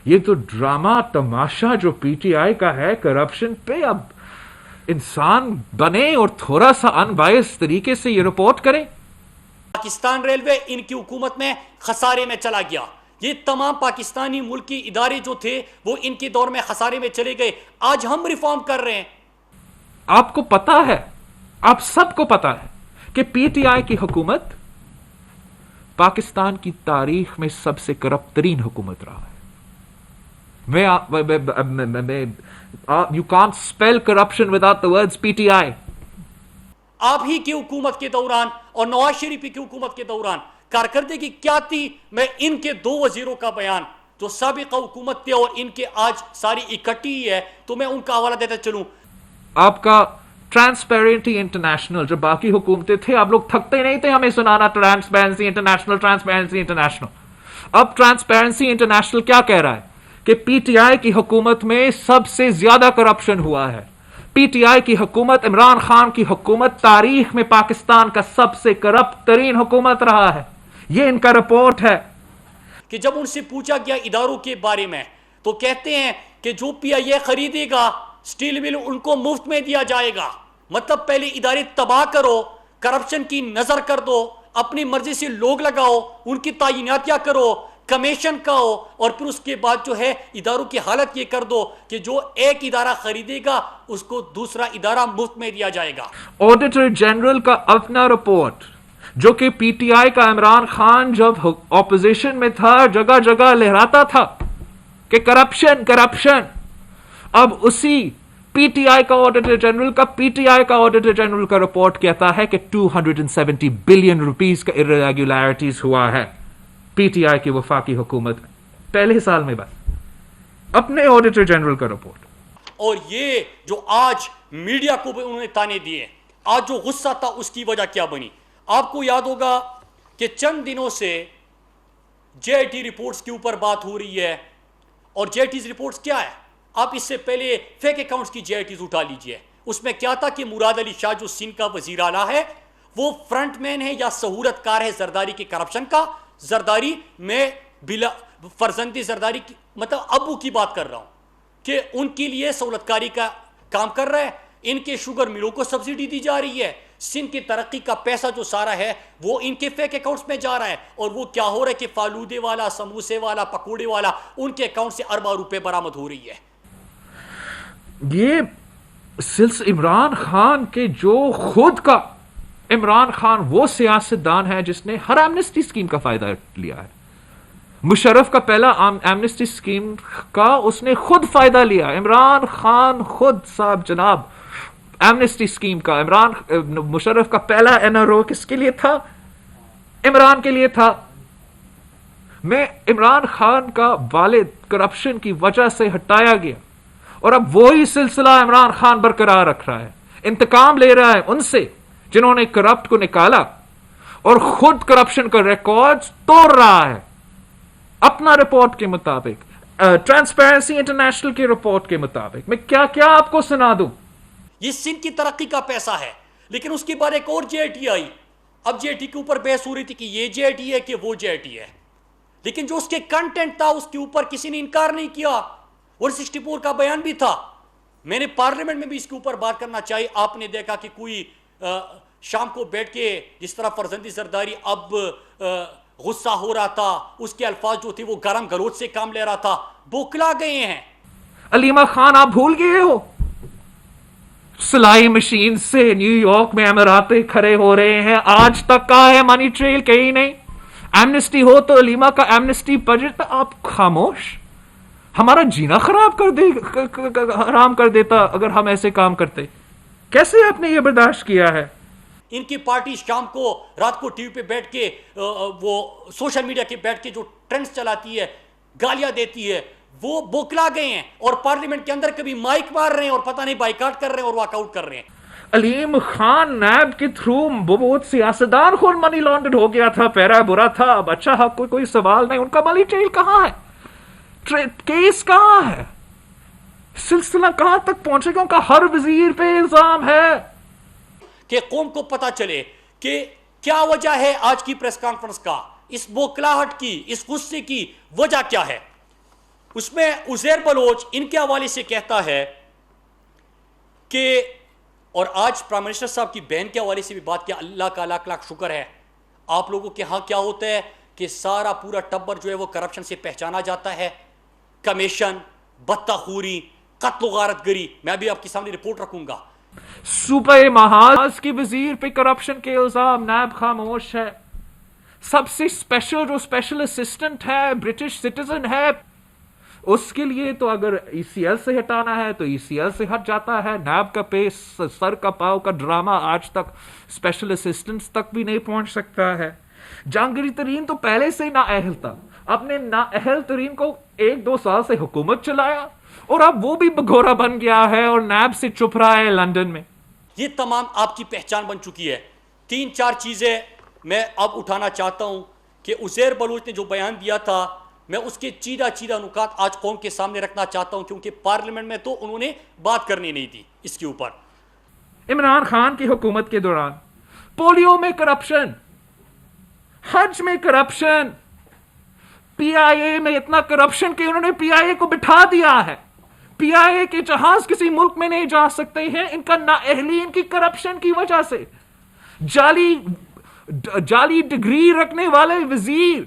یہ تو ڈرامہ تماشا جو پی ٹی آئی کا ہے کرپشن پہ، اب انسان بنے اور تھوڑا سا ان بائس طریقے سے یہ رپورٹ کریں. پاکستان ریلوے ان کی حکومت میں خسارے میں چلا گیا. یہ تمام پاکستانی ملکی ادارے جو تھے وہ ان کے دور میں خسارے میں چلے گئے. آج ہم ریفارم کر رہے ہیں. آپ کو پتا ہے، آپ سب کو پتا ہے کہ پی ٹی آئی کی حکومت پاکستان کی تاریخ میں سب سے کرپٹ ترین حکومت رہا ہے. You can't spell corruption without the words P T I. آپ ہی کی حکومت کے دوران اور نواز شریف کی حکومت کے دوران کارکردگی کیا تھی؟ میں ان کے 2 وزیروں کا بیان جو سابقہ حکومت تھے اور ان کے آج ساری اکٹھی ہے تو میں ان کا حوالہ دیتا چلوں. آپ کا ٹرانسپیرنسی انٹرنیشنل، جو باقی حکومتیں تھے آپ لوگ تھکتے نہیں تھے ہمیں سنانا ٹرانسپیرنسی انٹرنیشنل ٹرانسپیرنسی انٹرنیشنل. اب ٹرانسپیرنسی انٹرنیشنل کیا کہہ رہا ہے کہ پی ٹی آئی کی حکومت میں سب سے زیادہ کرپشن ہوا ہے. پی ٹی آئی کی حکومت، عمران خان کی حکومت تاریخ میں پاکستان کا سب سے کرپٹ ترین حکومت رہا ہے. یہ ان کا رپورٹ ہے. کہ جب ان سے پوچھا گیا اداروں کے بارے میں تو کہتے ہیں کہ جو پی آئی اے خریدے گا سٹیل مل ان کو مفت میں دیا جائے گا. مطلب پہلے ادارے تباہ کرو، کرپشن کی نظر کر دو، اپنی مرضی سے لوگ لگاؤ، ان کی تعیناتیاں کرو، کمیشن کا ہو، اور پھر اس کے بعد جو ہے اداروں کی حالت یہ کر دو کہ جو ایک ادارہ خریدے گا اس کو دوسرا ادارہ مفت میں دیا جائے گا. آڈیٹر جنرل کا اپنا رپورٹ جو کہ پی ٹی آئی کا عمران خان جب اپوزیشن میں تھا جگہ جگہ لہراتا تھا کہ کرپشن کرپشن، اب اسی پی ٹی آئی کا آڈیٹر جنرل کا رپورٹ کہتا ہے کہ 270 بلین روپیز کا irregularities ہوا ہے پی ٹی آئی کی وفاقی حکومت پہلے سال میں. بس اپنے آڈیٹر جنرل کا رپورٹ. اور یہ جو آج میڈیا کو بھی انہوں نے تانے دیے، آج جو غصہ تھا اس کی وجہ کیا بنی؟ آپ کو یاد ہوگا کہ چند دنوں سے جے آئی ٹی رپورٹس کے اوپر بات ہو رہی ہے. اور جے آئی ٹیز رپورٹس کیا ہے؟ آپ اس سے پہلے فیک اکاؤنٹس کی جے آئی ٹیز اٹھا لیجئے. اس میں کیا تھا کہ مراد علی شاہ جو سندھ کا وزیر اعلیٰ ہے وہ فرنٹ مین ہے یا سہولت کار ہے زرداری کے کرپشن کا. زرداری میں بلا فرزندی زرداری کی مطلب ابو کی بات کر رہا ہوں کہ ان کے لیے سہولت کاری کا کام کر رہا ہے. ان کے شوگر ملوں کو سبسڈی دی جا رہی ہے. سندھ کی ترقی کا پیسہ جو سارا ہے وہ ان کے فیک اکاؤنٹس میں جا رہا ہے. اور وہ کیا ہو رہا ہے کہ فالودے والا، سموسے والا، پکوڑے والا ان کے اکاؤنٹ سے اربوں روپے برآمد ہو رہی ہے. یہ سلسلہ عمران خان کے جو خود کا عمران خان وہ سیاستدان ہے جس نے ہر ایمنسٹی اسکیم کا فائدہ لیا ہے. مشرف کا پہلا ایمنسٹی اسکیم کا اس نے خود فائدہ لیا. عمران خان خود صاحب جناب ایمنسٹی اسکیم کا مشرف کا پہلا این آر او کس کے لیے تھا؟ عمران کے لیے تھا. میں عمران خان کا والد کرپشن کی وجہ سے ہٹایا گیا اور اب وہی سلسلہ عمران خان برقرار رکھ رہا ہے. انتقام لے رہا ہے ان سے جنہوں نے کرپٹ کو نکالا اور خود کرپشن کا ریکارڈ توڑ رہا ہے. اپنا رپورٹ کے مطابق، ٹرانسپیرنسی انٹرنیشنل کے رپورٹ کے مطابق میں کیا کیا آپ کو سنا دوں. یہ سندھ کی ترقی کا پیسہ ہے. لیکن اس کے بعد ایک اور جے آئی ٹی آئی. اب جے آئی ٹی کے اوپر بحث ہو رہی تھی کہ یہ جے آئی ٹی ہے کہ وہ جے آئی ٹی ہے، لیکن جو اس کے کنٹینٹ تھا اس کے اوپر کسی نے انکار نہیں کیا. اور 64 کا بیان بھی تھا. میں نے پارلیمنٹ میں بھی اس کے اوپر بات کرنا چاہیے. آپ نے دیکھا کہ کوئی شام کو بیٹھ کے جس طرح فرزندی زرداری اب غصہ ہو رہا تھا، اس کے الفاظ جو تھے وہ گرم گلوچ سے کام لے رہا تھا، بوکلا گئے ہیں. علیمہ خان آپ بھول گئے ہو؟ سلائی مشین سے نیو یارک میں اماراتے کھڑے ہو رہے ہیں. آج تک کا ہے منی ٹریل کہیں نہیں. ایمنسٹی ہو تو علیمہ کا ایمنسٹی بجٹ آپ خاموش. ہمارا جینا حرام کر دیتا اگر ہم ایسے کام کرتے. کیسے آپ نے یہ برداشت کیا ہے؟ ان کی پارٹی شام کو رات کو ٹی وی پہ بیٹھ کے وہ سوشل میڈیا کے بیٹھ کے جو ٹرینڈز چلاتی ہے، گالیاں دیتی ہے، وہ بوکلا گئے ہیں. اور پارلیمنٹ کے اندر کبھی مائک مار رہے ہیں اور پتہ نہیں بائیکاٹ کر رہے ہیں اور واک آؤٹ کر رہے ہیں. علیم خان نیب کے تھرو بہت سیاستدان خود منی لانڈرڈ ہو گیا تھا. پیرا برا تھا. اب اچھا حق کوئی سوال نہیں. ان کا منی ٹریل کہاں ہے؟ کیس کہاں ہے؟ سلسلہ کہاں تک پہنچے گا؟ ان کا ہر وزیر پہ الزام ہے. کہ قوم کو پتا چلے کہ کیا وجہ ہے آج کی پریس کانفرنس کا، اس بوکلاہٹ کی، اس غصے کی وجہ کیا ہے. اس میں عزیر بلوچ ان کے حوالے سے کہتا ہے کہ، اور آج پرائم منسٹر صاحب کی بہن کے حوالے سے بھی بات کیا، اللہ کا لاکھ لاکھ شکر ہے، آپ لوگوں کے ہاں کیا ہوتا ہے کہ سارا پورا ٹبر جو ہے وہ کرپشن سے پہچانا جاتا ہے، کمیشن، بطخوری، قتل و غارت گری. میں ابھی آپ کے سامنے رپورٹ رکھوں گا. صوبہ محاذ کی وزیر پہ کرپشن کے الزام، نیب خاموش ہے. سب سے اسپیشل جو اسپیشل اسسٹنٹ ہے برٹش سٹیزن ہے، اس کے لیے تو اگر ای سی ایل سے ہٹانا ہے تو ای سی ایل سے ہٹ جاتا ہے. نیب کا پیس سر کا پاؤ کا ڈرامہ آج تک اسپیشل اسسٹنٹس تک بھی نہیں پہنچ سکتا ہے. جہانگیر ترین تو پہلے سے نااہل تھا، اپنے نااہل ترین کو 1-2 سال سے حکومت چلایا اور اب وہ بھی بگورا بن گیا ہے اور نیب سے چپ رہا ہے لندن میں. یہ تمام آپ کی پہچان بن چکی ہے. 3-4 چیزیں میں اب اٹھانا چاہتا ہوں کہ عزیر بلوچ نے جو بیان دیا تھا، میں اس کے چیدہ نکات آج قوم کے سامنے رکھنا چاہتا ہوں، کیونکہ پارلیمنٹ میں تو انہوں نے بات کرنی نہیں دی اس کے اوپر. عمران خان کی حکومت کے دوران پولیو میں کرپشن، حج میں کرپشن، پی آئی اے میں اتنا کرپشن کہ انہوں نے پی آئی اے کو بٹھا دیا ہے. پی آئی اے کے جہاز کسی ملک میں نہیں جا سکتے ہیں ان کا نااہلی، ان کی کرپشن کی وجہ سے. جعلی ڈگری رکھنے والے وزیر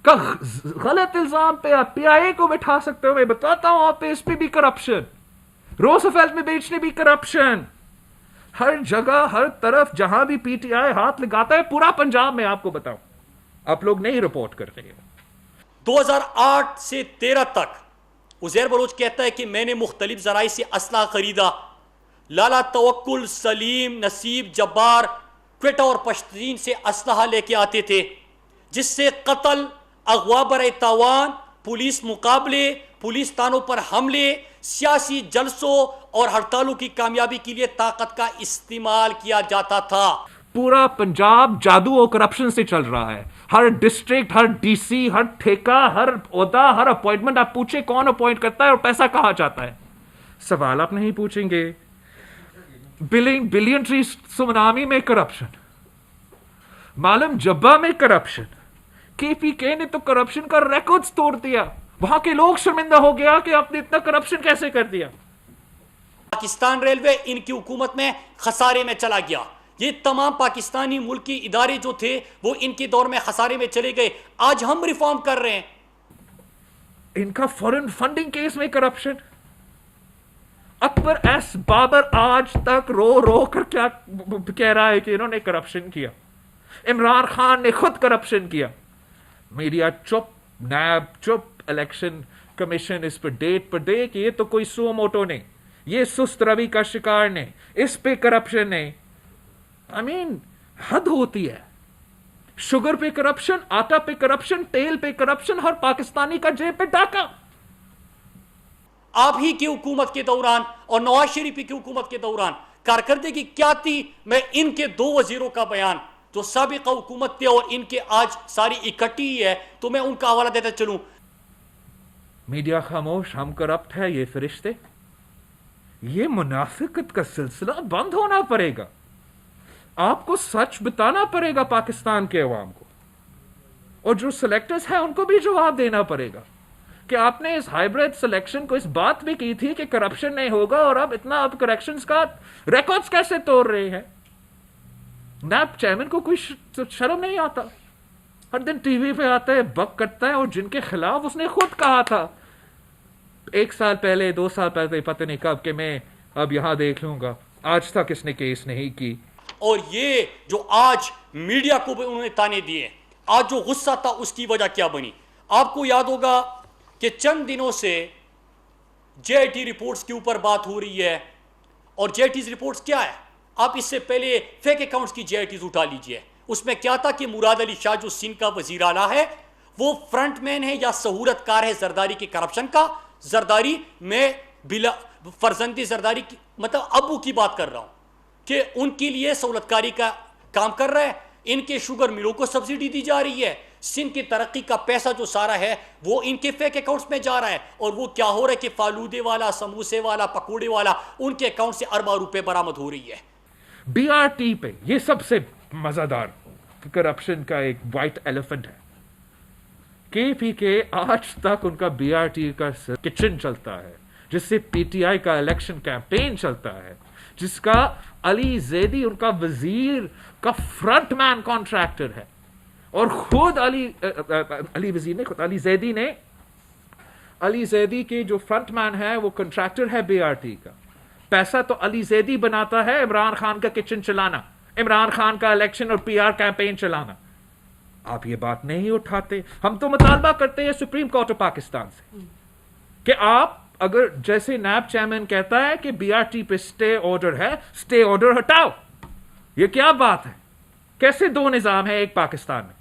کا غلط الزام پہ آپ پی آئی اے کو بٹھا سکتے ہو. میں بتاتا ہوں آپ پہ اس پہ بھی کرپشن، روزفیلٹ میں بیچنے بھی کرپشن. ہر جگہ ہر طرف جہاں بھی پی ٹی آئی ہاتھ لگاتا ہے، پورا پنجاب میں آپ کو بتاؤں، آپ لوگ نہیں رپورٹ کرتے. 2008 سے 13 تک عزیر بلوچ کہتا ہے کہ میں نے مختلف ذرائع سے اسلحہ خریدا. لالا توکل، سلیم، نصیب، جبار، کوئٹہ اور پشتین سے اسلحہ لے کے آتے تھے، جس سے قتل، اغوا برائے تاوان، پولیس مقابلے، پولیس تانوں پر حملے، سیاسی جلسوں اور ہڑتالوں کی کامیابی کے لیے طاقت کا استعمال کیا جاتا تھا. پورا پنجاب جادو اور کرپشن سے چل رہا ہے. ہر ڈسٹرکٹ، ہر ڈی سی، ہر ٹھیکہ، ہر عہدہ، ہر اپوائنٹمنٹ آپ پوچھیں کون اپوائنٹ کرتا ہے اور پیسہ کہاں جاتا ہے. سوال آپ نہیں پوچھیں گے. بلین ٹری سونامی میں کرپشن، معلوم جبہ میں کرپشن. کے پی کے نے تو کرپشن کا ریکارڈز توڑ دیا. وہاں کے لوگ شرمندہ ہو گیا کہ آپ نے اتنا کرپشن کیسے کر دیا. پاکستان ریلوے ان کی حکومت میں خسارے میں چلا گیا. یہ تمام پاکستانی ملکی ادارے جو تھے وہ ان کے دور میں خسارے میں چلے گئے. آج ہم ریفارم کر رہے ہیں. ان کا فورن فنڈنگ کیس میں کرپشن. اکبر ایس بابر آج تک رو کر کیا کہہ رہا ہے کہ انہوں نے کرپشن کیا. عمران خان نے خود کرپشن کیا. میڈیا چپ، نیب چپ، الیکشن کمیشن اس پر ڈیٹ پر دے کہ یہ تو کوئی سو موٹو نہیں، یہ سست روی کا شکار نہیں، اس پہ کرپشن نہیں. حد ہوتی ہے. شوگر پہ کرپشن، آٹا پہ کرپشن، تیل پہ کرپشن، ہر پاکستانی کا جیب پہ ڈاکہ. آپ ہی کی حکومت کے دوران اور نواز شریف کی حکومت کے دوران کارکردگی کیا تھی؟ میں ان کے 2 وزیروں کا بیان جو سابقہ حکومت تھے اور ان کے آج ساری اکٹھی ہے تو میں ان کا حوالہ دیتا چلوں. میڈیا خاموش، ہم کرپٹ ہے، یہ فرشتے. یہ منافقت کا سلسلہ بند ہونا پڑے گا. آپ کو سچ بتانا پڑے گا پاکستان کے عوام کو، اور جو سلیکٹرز ہیں ان کو بھی جواب دینا پڑے گا کہ آپ نے اس ہائیبریڈ سلیکشن کو اس بات بھی کی تھی کہ کرپشن نہیں ہوگا، اور اب اتنا آپ کریکشنز کا ریکارڈز کیسے توڑ رہے ہیں. نیب چیئرمین کو کوئی شرم نہیں آتا؟ ہر دن ٹی وی پہ آتا ہے، بک کرتا ہے، اور جن کے خلاف اس نے خود کہا تھا 1 سال پہلے 2 سال پہلے پتہ نہیں کب کہ میں اب یہاں دیکھ لوں گا، آج تک اس نے کیس نہیں کی. اور یہ جو آج میڈیا کو بھی انہوں نے تانے دیے، آج جو غصہ تھا اس کی وجہ کیا بنی؟ آپ کو یاد ہوگا کہ چند دنوں سے جے آئی ٹی رپورٹس کے اوپر بات ہو رہی ہے. اور جے آئی ٹیز رپورٹس کیا ہے؟ آپ اس سے پہلے فیک اکاؤنٹس کی جے آئی ٹیز اٹھا لیجئے. اس میں کیا تھا کہ مراد علی شاہ جو سندھ کا وزیر اعلیٰ ہے وہ فرنٹ مین ہے یا سہولت کار ہے زرداری کے کرپشن کا. زرداری میں فرزند زرداری کی مطلب ابو کی بات کر رہا ہوں کہ ان کے لیے سہولت کاری کا کام کر رہا ہے. ان کے شوگر ملوں کو سبسڈی دی جا رہی ہے. سندھ کی ترقی کا پیسہ جو سارا ہے وہ ان کے فیک اکاؤنٹس میں جا رہا ہے. اور وہ کیا ہو رہا ہے کہ فالودے والا، سموسے والا، پکوڑے والا، ان کے اکاؤنٹ سے اربوں روپے برآمد ہو رہی ہے. بی آر ٹی پہ یہ سب سے مزیدار کرپشن کا ایک وائٹ ایلیفنٹ ہے کے پی کے آج تک ان کا بی آر ٹی کا کچن چلتا ہے، جس سے پی ٹی آئی کا الیکشن کیمپین چلتا ہے، جس کا علی زیدی ان کا وزیر کا فرنٹ مین کانٹریکٹر ہے، اور خود علی وزیر نے خود علی زیدی کے جو فرنٹ مین ہے وہ کنٹریکٹر ہے بی آر ٹی کا. پیسہ تو علی زیدی بناتا ہے عمران خان کا کچن چلانا، عمران خان کا الیکشن اور پی آر کیمپین چلانا. آپ یہ بات نہیں اٹھاتے. ہم تو مطالبہ کرتے ہیں سپریم کورٹ آف پاکستان سے کہ آپ اگر جیسے نیب چیئرمین کہتا ہے کہ بی آر ٹی پہ سٹے آرڈر ہے، سٹے آرڈر ہٹاؤ. یہ کیا بات ہے؟ کیسے دو نظام ہے ایک پاکستان میں؟